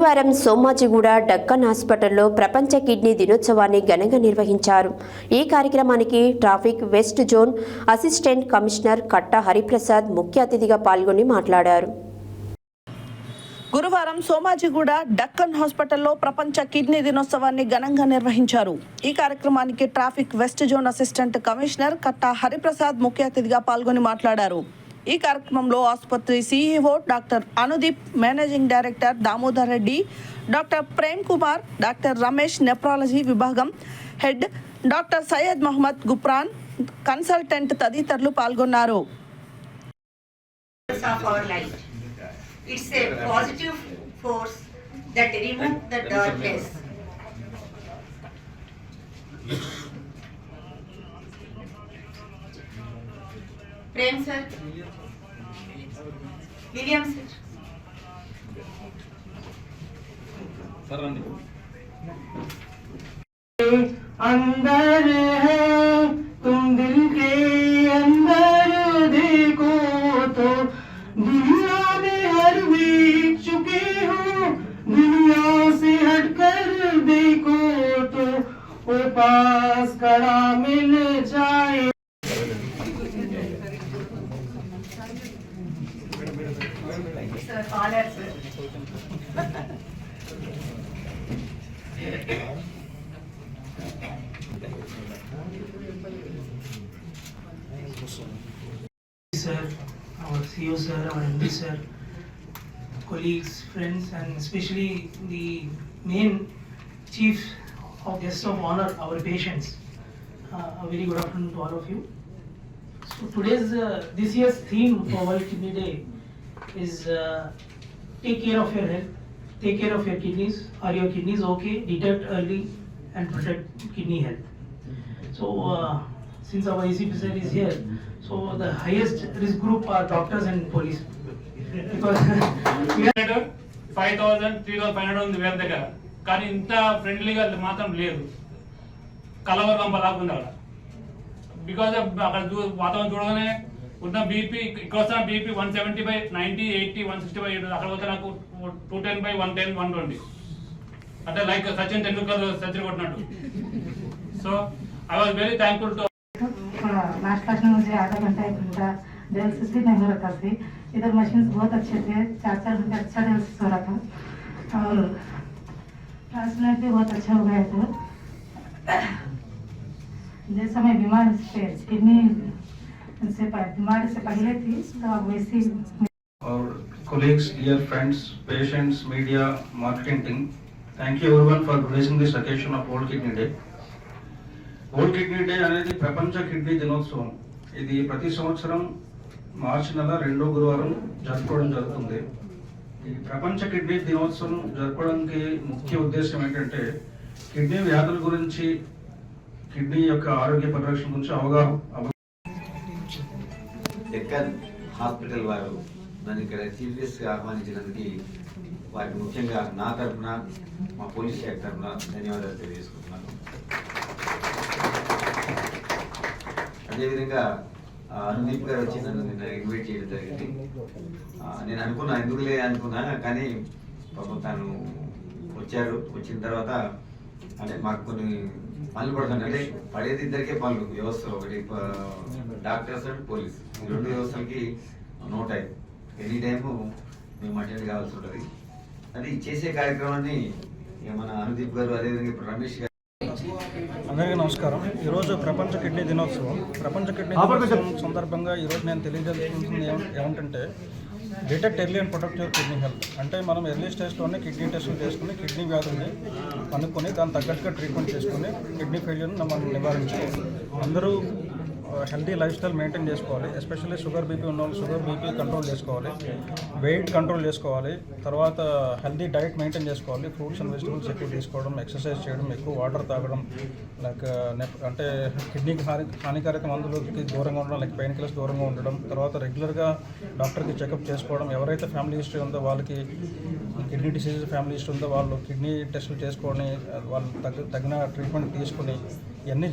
గురువారం సోమాజిగూడ డక్కన్ హాస్పిటల్లో ప్రపంచ కిడ్నీ దినోత్సవాన్ని ఘనంగా నిర్వహించారు. ఈ కార్యక్రమానికి traffic west zone assistant commissioner Katta Hariprasad ముఖ్య అతిథిగా పాల్గొని మాట్లాడారు. గురువారం సోమాజిగూడ డక్కన్ హాస్పిటల్లో ప్రపంచ కిడ్నీ దినోత్సవాన్ని ఘనంగా నిర్వహించారు. ఈ కార్యక్రమానికి traffic west zone assistant commissioner Katta Hariprasad ముఖ్య అతిథిగా పాల్గొని మాట్లాడారు. ఈ కార్యక్రమంలో ఆసుపత్రి CEO doctor Anudeep, managing director Damodar Reddy, doctor Prem Kumar, doctor Ramesh nephrology విభాగం head doctor Syed Mohammed Gufran, consultant తదితరులు పాల్గొన్నారు. It's a positive force that removes the darkness. Prem sir, William sir. अंदर है तुम दिल के अंदर देखो तो दुनिया में हर वीक चुके हो, दुनिया से हटकर देखो तो वो पास खड़ा मिल जाए. Sir, honor sir. Sir, our CEO sir, our MD sir, colleagues, friends, and especially the main chief of guest of honor, our patients. A very good afternoon to all of you. So today's this year's theme for World Kidney Day is take care of your health, take care of your kidneys. Are your kidneys okay? Detect early and protect kidney health. So since our ACP sir is here, so the highest risk group are doctors and police, because we are 5,000 3,500 ఉంది వేల దగ్గర, కానీ ఇంత ఫ్రెండ్లీగా మాత్రం లేదు. కలవరంపలాగా ఉంది అక్కడ. బికాజ్ అక్కడ వాతావరణం చూడగానే ఉన్న బీపీ, ఇక్కడ వస్తున్న బీపీ 170/90, 80, 160/80, అక్కడ పోతే నాకు 210/110, 120, అంటే లైక్ సచిన్ టెండూల్కర్ సెంచరీ కొట్టినట్టు. So I was very thankful to last class में मुझे आधा घंटा 1 घंटा डायलिसिस भी नहीं हो रखा थी. इधर मशीन बहुत अच्छे थे, 4 घंटे अच्छा डायलिसिस हो रहा था और ट्रांसप्लांट भी बहुत अच्छा हो गया था. जैसा मैं बीमार किडनी से बीमारी से पहले थी तो अब वैसी. Our colleagues, dear friends, patients, media, marketing team, thank you everyone for gracing this occasion of World Kidney Day. World kidney day అనేది ప్రపంచ కిడ్నీ దినోత్సవం. ఇది ప్రతి సంవత్సరం మార్చి నెల 2వ గురువారం జరుపుకోవడం జరుగుతుంది. ఈ ప్రపంచ కిడ్నీ దినోత్సవం జరుపుకోవడానికి ముఖ్య ఉద్దేశం ఏంటంటే కిడ్నీ వ్యాధుల గురించి, కిడ్నీ యొక్క ఆరోగ్య పరిరక్షణ గురించి అవగాహన. డెక్కన్ హాస్పిటల్ వారు నన్ను ఇక్కడ చీఫ్ గెస్ట్గా ఆహ్వానించినందుకు వారికి ముఖ్యంగా నా తరఫున, మా పోలీస్ శాఖ తరఫున ధన్యవాదాలు తెలియజేసుకుంటున్నాను. అదేవిధంగా అనుదీప్ గారు వచ్చి నన్ను నిన్న ఇన్వైట్ చేయడం జరిగింది. నేను ఎందుకులే అనుకున్నా, కానీ పాపం తను వచ్చారు. వచ్చిన తర్వాత అంటే మాకు కొన్ని పనులు పడుతుంది, అంటే పడేది ఇద్దరికే పనులు వ్యవస్థలో, ఒకటి డాక్టర్స్ అండ్ పోలీస్, ఈ 2 వ్యవస్థలకి నో టైం, ఎనీ టైము మేము అటెండ్ కావాల్సి ఉంటుంది. అది చేసే కార్యక్రమాన్ని మన అనుదీప్ గారు, అదేవిధంగా ఇప్పుడు రమేష్ గారు. అందరికీ నమస్కారం. ఈరోజు ప్రపంచ కిడ్నీ దినోత్సవం. ప్రపంచ కిడ్నీ దినోత్సవం సందర్భంగా ఈరోజు నేను తెలియజేసుకుంటుంది ఏమంటే detect early and protect your kidney health. అంటే మనం ఎర్లీ స్టేజ్లోనే కిడ్నీ టెస్టులు చేసుకుని కిడ్నీ వ్యాధుల్ని కనుక్కొని దాని తగ్గట్టుగా ట్రీట్మెంట్ చేసుకుని కిడ్నీ ఫెయిల్యూర్ని మనం నివారించాలి. అందరూ హెల్తీ లైఫ్ స్టైల్ మెయింటైన్ చేసుకోవాలి. ఎస్పెషల్లీ షుగర్ బీపీ ఉన్న వాళ్ళు షుగర్ బీపీ కంట్రోల్ చేసుకోవాలి, వెయిట్ కంట్రోల్ చేసుకోవాలి, తర్వాత హెల్తీ డైట్ మెయింటైన్ చేసుకోవాలి. ఫ్రూట్స్ అండ్ వెజిటబుల్స్ ఎక్కువ తీసుకోవడం, ఎక్సర్సైజ్ చేయడం, ఎక్కువ వాటర్ తాగడం, లైక్ అంటే కిడ్నీకి హానికారక మందులకి దూరంగా ఉండడం, లైక్ పెయిన్ కిల్లర్స్ దూరంగా ఉండడం, తర్వాత రెగ్యులర్గా డాక్టర్కి చెకప్ చేసుకోవడం. ఎవరైతే ఫ్యామిలీ హిస్టరీ ఉందో వాళ్ళకి కిడ్నీ డిసీజ్ ఫ్యామిలీ హిస్టరీ ఉందో వాళ్ళు కిడ్నీ టెస్టులు చేసుకొని వాళ్ళు తగిన ట్రీట్మెంట్ తీసుకుని ఇవన్నీ